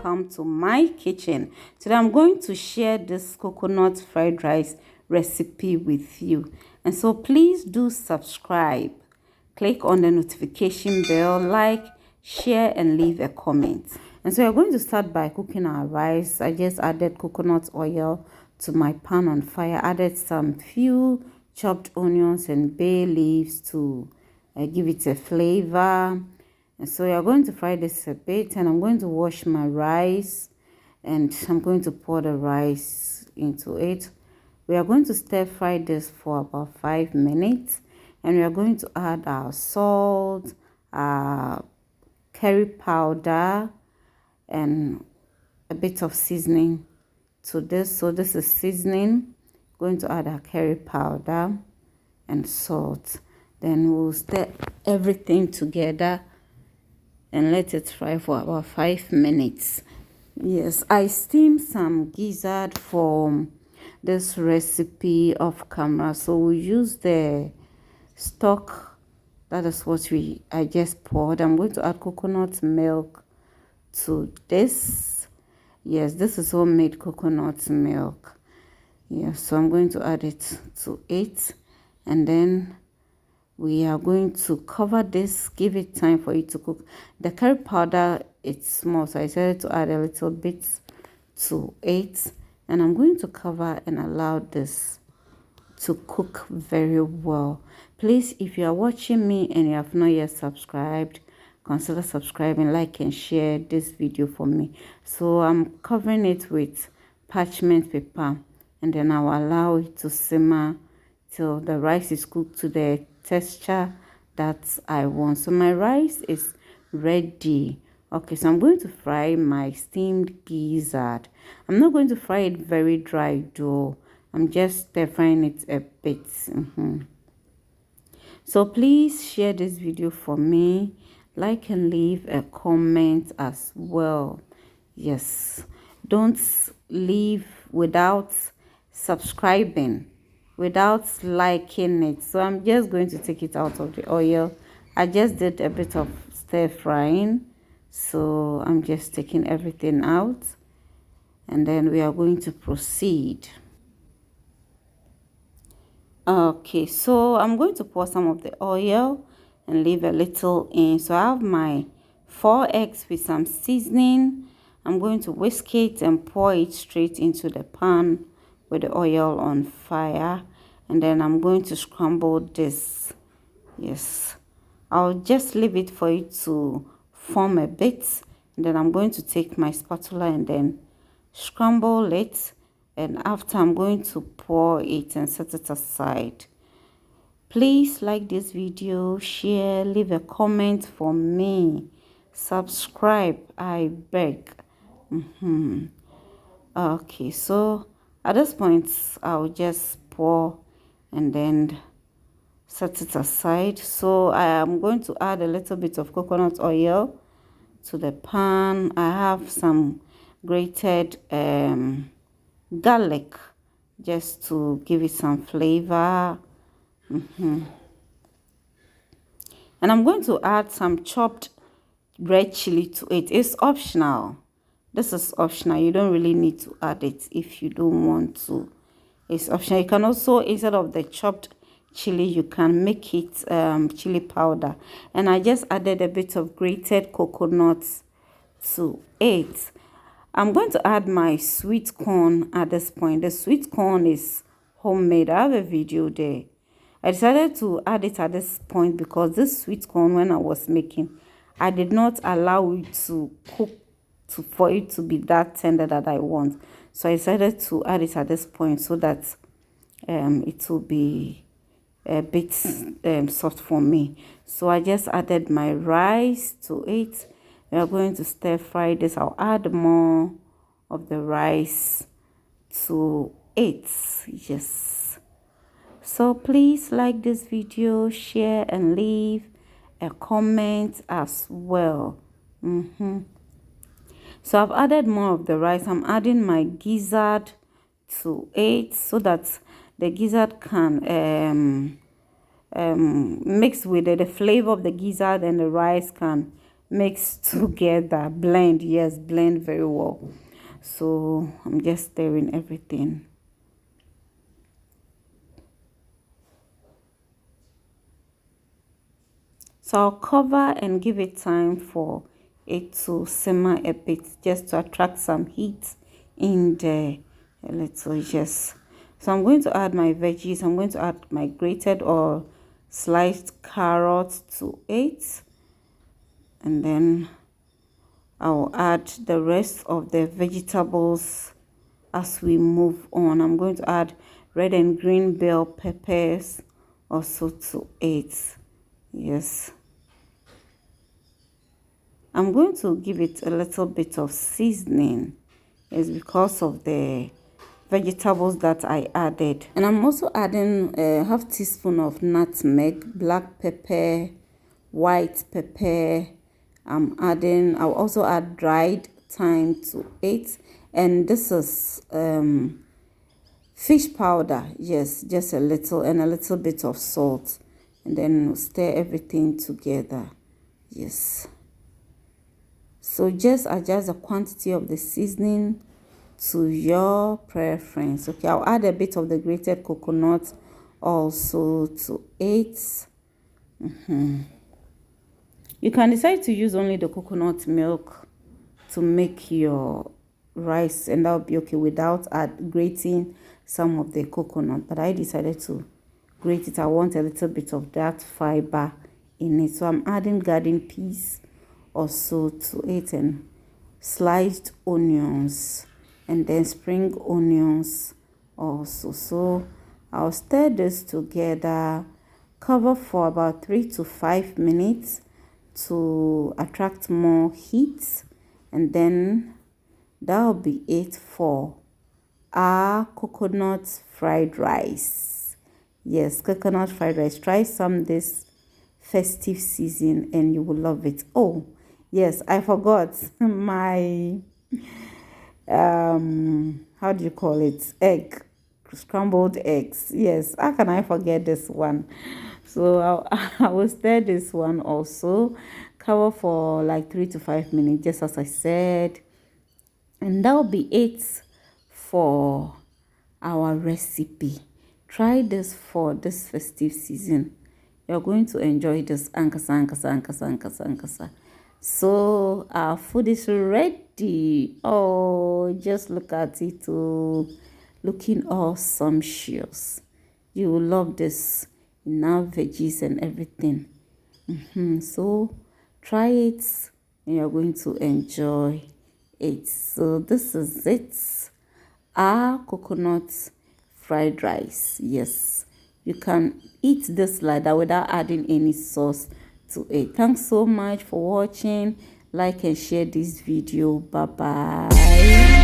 welcome to my kitchen. Today I'm going to share this coconut fried rice recipe with you, and so please do subscribe, click on the notification bell, like, share and leave a comment. And so we're going to start by cooking our rice. I just added coconut oil to my pan on fire, added some few chopped onions and bay leaves to give it a flavor. And so we are going to fry this a bit, and I'm going to wash my rice, and I'm going to pour the rice into it. We are going to stir fry this for about 5 minutes, and we are going to add our salt, our curry powder, and a bit of seasoning to this. So this is seasoning. Going to add our curry powder and salt. Then we'll stir everything together and let it fry for about 5 minutes. Yes, I steamed some gizzard for this recipe off camera, so we use the stock. That is what I just poured. I'm going to add coconut milk to this. Yes, this is homemade coconut milk. Yes, so I'm going to add it to it, and then we are going to cover this, give it time for it to cook. The curry powder, it's small, so I decided to add a little bit to it, and I'm going to cover and allow this to cook very well. Please, if you are watching me and you have not yet subscribed, consider subscribing, like and share this video for me. So I'm covering it with parchment paper, and then I'll allow it to simmer till the rice is cooked to the texture that I want. So my rice is ready. Okay, so I'm going to fry my steamed gizzard. I'm not going to fry it very dry though. I'm just stir frying it a bit. So please share this video for me, like and leave a comment as well. Yes, don't leave without subscribing, without liking it. So I'm just going to take it out of the oil. I just did a bit of stir frying, so I'm just taking everything out, and then we are going to proceed. Okay, so I'm going to pour some of the oil and leave a little in. So I have my 4 eggs with some seasoning. I'm going to whisk it and pour it straight into the pan with the oil on fire, and then I'm going to scramble this. Yes, I'll just leave it for it to form a bit, and then I'm going to take my spatula and then scramble it, and after I'm going to pour it and set it aside. Please like this video, share, leave a comment for me, subscribe, I beg. Okay, so at this point I'll just pour and then set it aside. So I am going to add a little bit of coconut oil to the pan. I have some grated garlic just to give it some flavor. And I'm going to add some chopped red chili to it. It's optional. This is optional. You don't really need to add it if you don't want to. It's optional. You can also, instead of the chopped chili, you can make it chili powder. And I just added a bit of grated coconut to it. I'm going to add my sweet corn at this point. The sweet corn is homemade. I have a video there. I decided to add it at this point because this sweet corn, when I was making, I did not allow it to cook for it to be that tender that I want. So I decided to add it at this point so that it will be a bit soft for me. So I just added my rice to it. We are going to stir fry this. I'll add more of the rice to it. Yes. So please like this video, share and leave a comment as well. So I've added more of the rice. I'm adding my gizzard to it so that the gizzard can mix with it. The flavor of the gizzard and the rice can mix together, blend. Yes, blend very well. So I'm just stirring everything. So I'll cover and give it time for it to simmer a bit, just to attract some heat in there a little. Yes. So I'm going to add my veggies. I'm going to add my grated or sliced carrots to it, and then I'll add the rest of the vegetables as we move on. I'm going to add red and green bell peppers also to it. Yes. I'm going to give it a little bit of seasoning. It's because of the vegetables that I added. And I'm also adding a half teaspoon of nutmeg, black pepper, white pepper. I'll also add dried thyme to it. And this is fish powder. Yes, just a little, and a little bit of salt. And then stir everything together. Yes. So just adjust the quantity of the seasoning to your preference. Okay, I'll add a bit of the grated coconut also to it. You can decide to use only the coconut milk to make your rice, and that'll be okay without grating some of the coconut. But I decided to grate it. I want a little bit of that fiber in it. So I'm adding garden peas also to it, and sliced onions, and then spring onions also. So I'll stir this together, cover for about 3 to 5 minutes to attract more heat, and then that'll be it for our coconut fried rice. Yes, coconut fried rice. Try some this festive season and you will love it. Oh yes, I forgot my how do you call it, scrambled eggs. Yes, how can I forget this one? So I will stir this one also, cover for like 3 to 5 minutes, just as I said, and that'll be it for our recipe. Try this for this festive season. You're going to enjoy this. Ankasa. So our food is ready. Oh, just look at it. Oh, looking all sumptuous. You will love this. Now veggies and everything. So try it and you're going to enjoy it. So this is it. Our coconut fried rice. Yes, you can eat this like that without adding any sauce to it. Thanks so much for watching. Like and share this video. Bye bye.